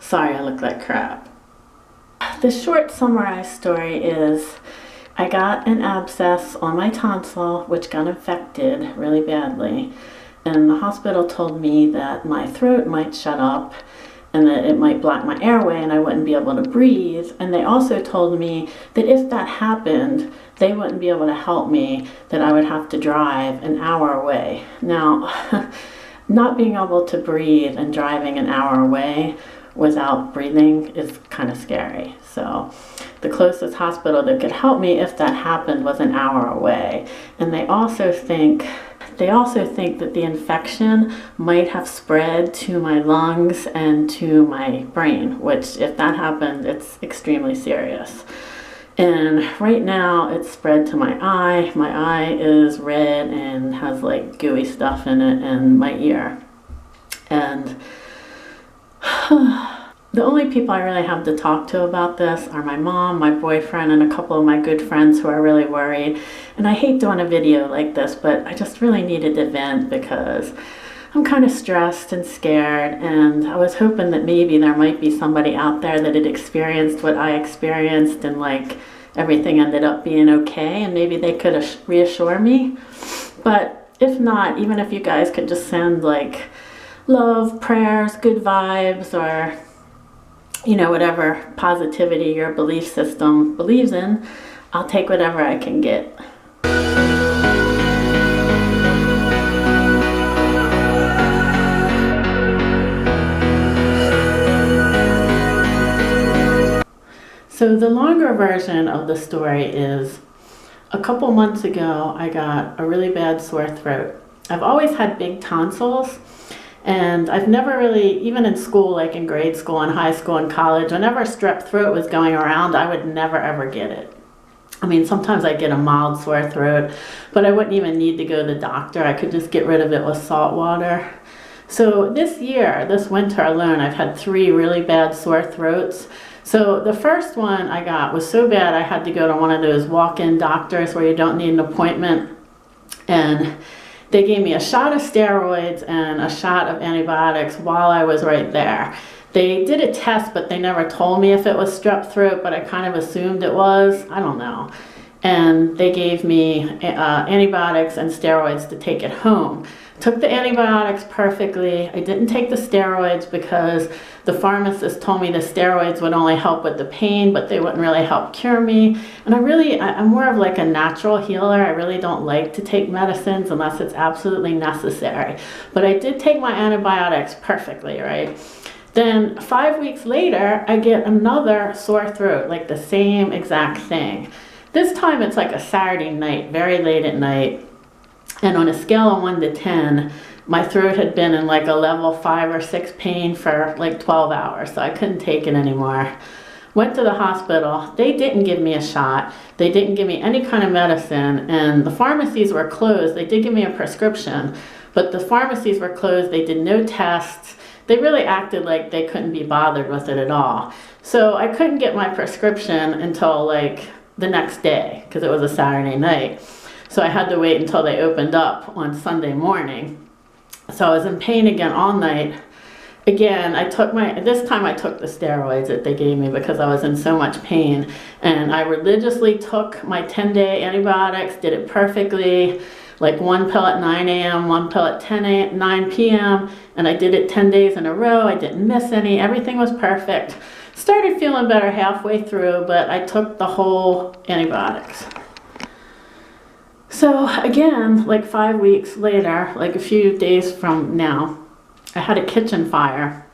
Sorry, I look like crap. The short summarized story is I got an abscess on my tonsil, which got infected really badly. And the hospital told me that my throat might shut up and that it might block my airway and I wouldn't be able to breathe. And they also told me that if that happened, they wouldn't be able to help me, that I would have to drive an hour away. Now, not being able to breathe and driving an hour away without breathing is kind of scary. So the closest hospital that could help me if that happened was an hour away. And they also think that the infection might have spread to my lungs and to my brain, which if that happened, it's extremely serious. And right now it's spread to my eye. My eye is red and has like gooey stuff in it, and my ear. And the only people I really have to talk to about this are my mom, my boyfriend, and a couple of my good friends who are really worried. And I hate doing a video like this, but I just really needed to vent because I'm kind of stressed and scared, and I was hoping that maybe there might be somebody out there that had experienced what I experienced and like everything ended up being okay, and maybe they could reassure me. But if not, even if you guys could just send like love, prayers, good vibes, or whatever positivity your belief system believes in, I'll take whatever I can get. So the longer version of the story is, a couple months ago, I got a really bad sore throat. I've always had big tonsils. And I've never really, even in school, like in grade school and high school and college, whenever strep throat was going around, I would never ever get it. I mean, sometimes I get a mild sore throat, but I wouldn't even need to go to the doctor. I could just get rid of it with salt water. So this winter alone, I've had 3 really bad sore throats. So the first one I got was so bad I had to go to one of those walk-in doctors where you don't need an appointment. And they gave me a shot of steroids and a shot of antibiotics while I was right there. They did a test, but they never told me if it was strep throat, but I kind of assumed it was. I don't know. And they gave me antibiotics and steroids to take it home. Took the antibiotics perfectly. I didn't take the steroids because the pharmacist told me the steroids would only help with the pain, but they wouldn't really help cure me. And I'm more of like a natural healer. I really don't like to take medicines unless it's absolutely necessary. But I did take my antibiotics perfectly, right? Then 5 weeks later, I get another sore throat, like the same exact thing. This time it's like a Saturday night, very late at night. And on a scale of 1 to 10, my throat had been in like a level 5 or 6 pain for like 12 hours, so I couldn't take it anymore. Went to the hospital. They didn't give me a shot. They didn't give me any kind of medicine, and the pharmacies were closed. They did give me a prescription, but the pharmacies were closed. They did no tests. They really acted like they couldn't be bothered with it at all. So I couldn't get my prescription until like the next day because it was a Saturday night. So I had to wait until they opened up on Sunday morning. So I was in pain again all night. Again, this time I took the steroids that they gave me because I was in so much pain. And I religiously took my 10-day antibiotics, did it perfectly, like 1 pill at 9 a.m., 1 pill at 9 p.m. And I did it 10 days in a row. I didn't miss any. Everything was perfect. Started feeling better halfway through, but I took the whole antibiotics. So again, like 5 weeks later, like a few days from now, I had a kitchen fire,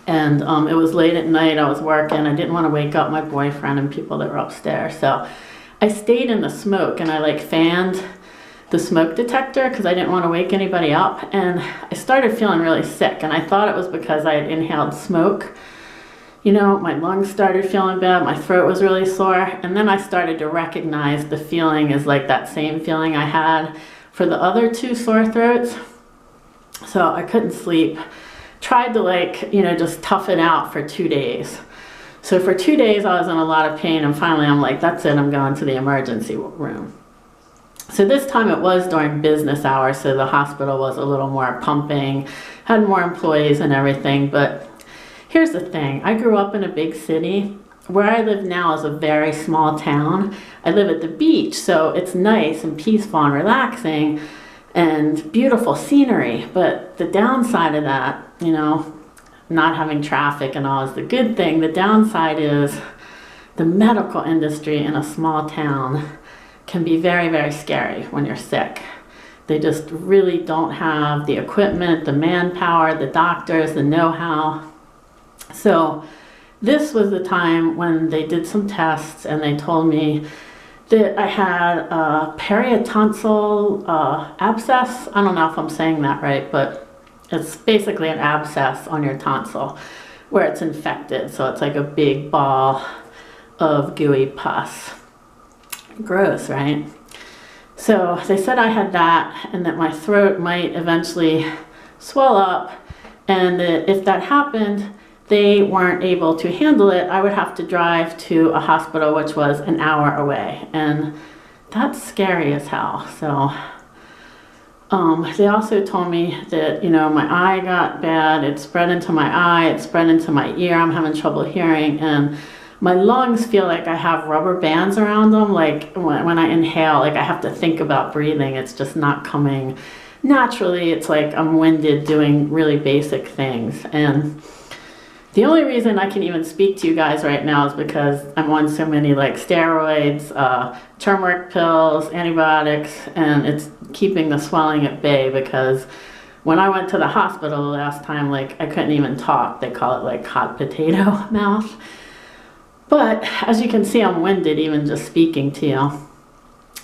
and it was late at night. I was working. I didn't want to wake up my boyfriend and people that were upstairs, so I stayed in the smoke, and I like fanned the smoke detector because I didn't want to wake anybody up, and I started feeling really sick, and I thought it was because I had inhaled smoke. My lungs started feeling bad, my throat was really sore, and then I started to recognize the feeling as like that same feeling I had for the other 2 sore throats. So I couldn't sleep. Tried to just tough it out for 2 days. So for 2 days I was in a lot of pain, and finally I'm like, that's it, I'm going to the emergency room. So this time it was during business hours, so the hospital was a little more pumping, had more employees and everything, but Here's the thing. I grew up in a big city. Where I live now is a very small town. I live at the beach, so it's nice and peaceful and relaxing and beautiful scenery. But the downside of that, you know, not having traffic and all is the good thing. The downside is the medical industry in a small town can be very, very scary when you're sick. They just really don't have the equipment, the manpower, the doctors, the know-how. So this was the time when they did some tests and they told me that I had a peritonsil abscess. I don't know if I'm saying that right, but it's basically an abscess on your tonsil where it's infected. So it's like a big ball of gooey pus. Gross, right? So they said I had that and that my throat might eventually swell up, and that if that happened, they weren't able to handle it. I would have to drive to a hospital which was an hour away, and that's scary as hell. So they also told me that, you know, my eye got bad. It spread into my eye, it spread into my ear. I'm having trouble hearing, and my lungs feel like I have rubber bands around them. Like when I inhale, like I have to think about breathing. It's just not coming naturally. It's like I'm winded doing really basic things. And the only reason I can even speak to you guys right now is because I'm on so many like steroids, turmeric pills, antibiotics, and it's keeping the swelling at bay. Because when I went to the hospital the last time, like I couldn't even talk. They call it like hot potato mouth. But as you can see, I'm winded even just speaking to you.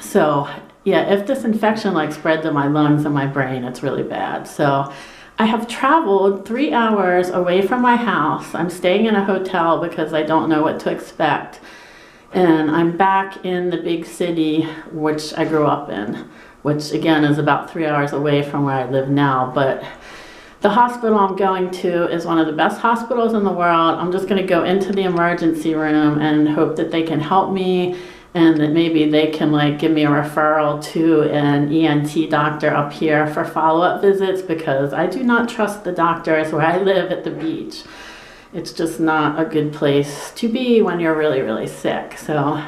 So yeah, if this infection like spread to my lungs and my brain, it's really bad. So I have traveled 3 hours away from my house. I'm staying in a hotel because I don't know what to expect. And I'm back in the big city, which I grew up in, which again is about 3 hours away from where I live now. But the hospital I'm going to is one of the best hospitals in the world. I'm just going to go into the emergency room and hope that they can help me, and that maybe they can like give me a referral to an ENT doctor up here for follow-up visits, because I do not trust the doctors where I live at the beach. It's just not a good place to be when you're really, really sick. So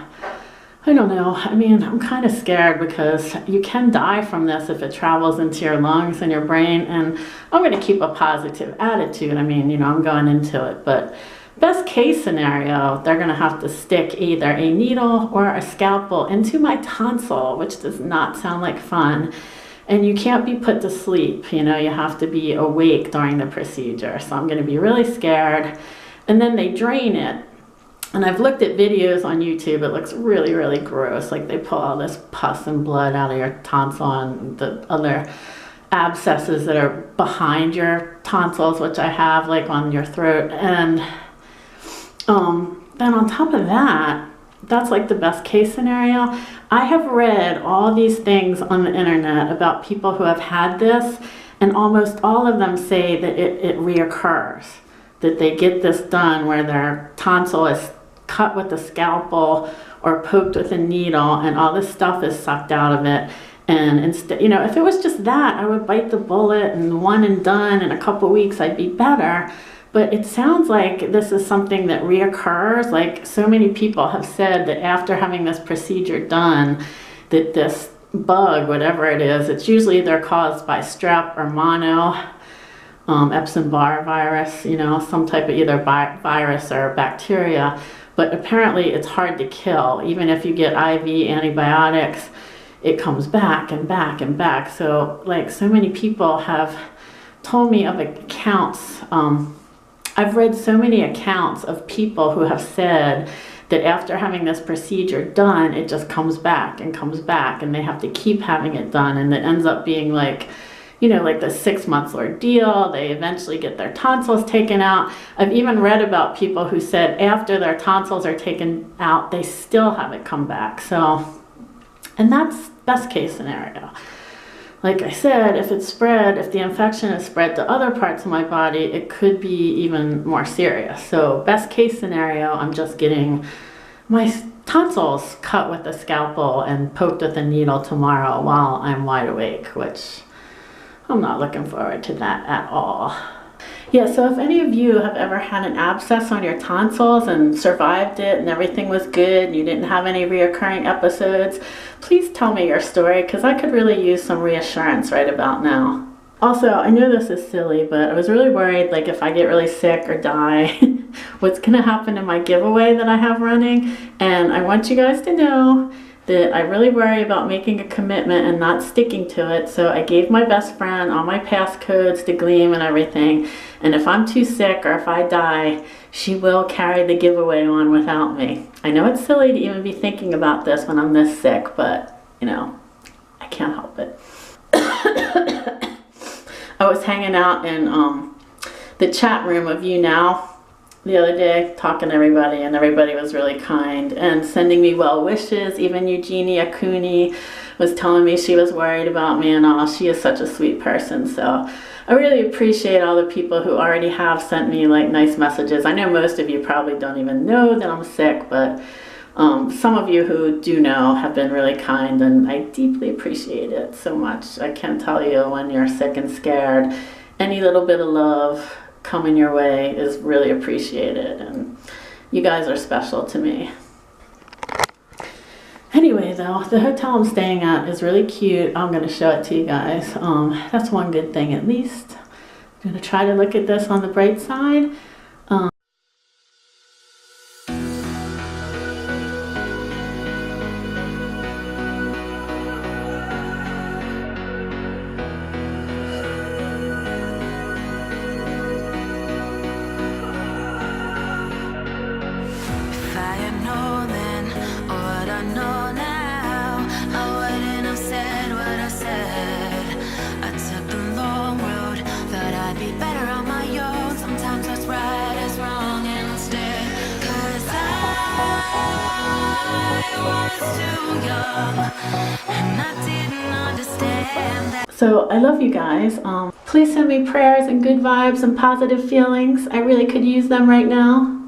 I don't know. I mean, I'm kind of scared because you can die from this if it travels into your lungs and your brain. And I'm going to keep a positive attitude. I mean, you know, I'm going into it. But best case scenario, they're going to have to stick either a needle or a scalpel into my tonsil, which does not sound like fun. And you can't be put to sleep. You know, you have to be awake during the procedure. So I'm going to be really scared. And then they drain it. And I've looked at videos on YouTube. It looks really, really gross. Like they pull all this pus and blood out of your tonsil and the other abscesses that are behind your tonsils, which I have like on your throat. And then on top of that, that's like the best case scenario. I have read all these things on the internet about people who have had this, and almost all of them say that it reoccurs, that they get this done where their tonsil is cut with a scalpel or poked with a needle and all this stuff is sucked out of it. And instead, you know, if it was just that, I would bite the bullet and one and done, in a couple weeks I'd be better. But it sounds like this is something that reoccurs. Like so many people have said that after having this procedure done, that this bug, whatever it is, it's usually either caused by strep or mono, Epstein-Barr virus, you know, some type of either virus or bacteria. But apparently it's hard to kill. Even if you get IV antibiotics, it comes back and back and back. So like so many people have told me of accounts. I've read so many accounts of people who have said that after having this procedure done, it just comes back and comes back, and they have to keep having it done, and it ends up being like, you know, like the 6 months ordeal. They eventually get their tonsils taken out. I've even read about people who said after their tonsils are taken out, they still have it come back. So, and that's best case scenario. Like I said, if it's spread, if the infection is spread to other parts of my body, it could be even more serious. So best case scenario, I'm just getting my tonsils cut with a scalpel and poked with a needle tomorrow while I'm wide awake, which I'm not looking forward to that at all. Yeah, so if any of you have ever had an abscess on your tonsils and survived it and everything was good and you didn't have any reoccurring episodes, please tell me your story because I could really use some reassurance right about now. Also, I know this is silly, but I was really worried, like, if I get really sick or die, what's going to happen in my giveaway that I have running. And I want you guys to know that I really worry about making a commitment and not sticking to it. So I gave my best friend all my passcodes to Gleam and everything. And if I'm too sick or if I die, she will carry the giveaway on without me. I know it's silly to even be thinking about this when I'm this sick, but, you know, I can't help it. I was hanging out in the chat room of You Now the other day, talking to everybody, and everybody was really kind and sending me well wishes. Even Eugenia Cooney was telling me she was worried about me and all. She is such a sweet person. So I really appreciate all the people who already have sent me like nice messages. I know most of you probably don't even know that I'm sick, but some of you who do know have been really kind, and I deeply appreciate it so much. I can't tell you, when you're sick and scared, any little bit of love coming your way is really appreciated, and you guys are special to me. Anyway, though, the hotel I'm staying at is really cute. I'm going to show it to you guys. That's one good thing at least. I'm going to try to look at this on the bright side. So I love you guys. Please send me prayers and good vibes and positive feelings. I really could use them right now.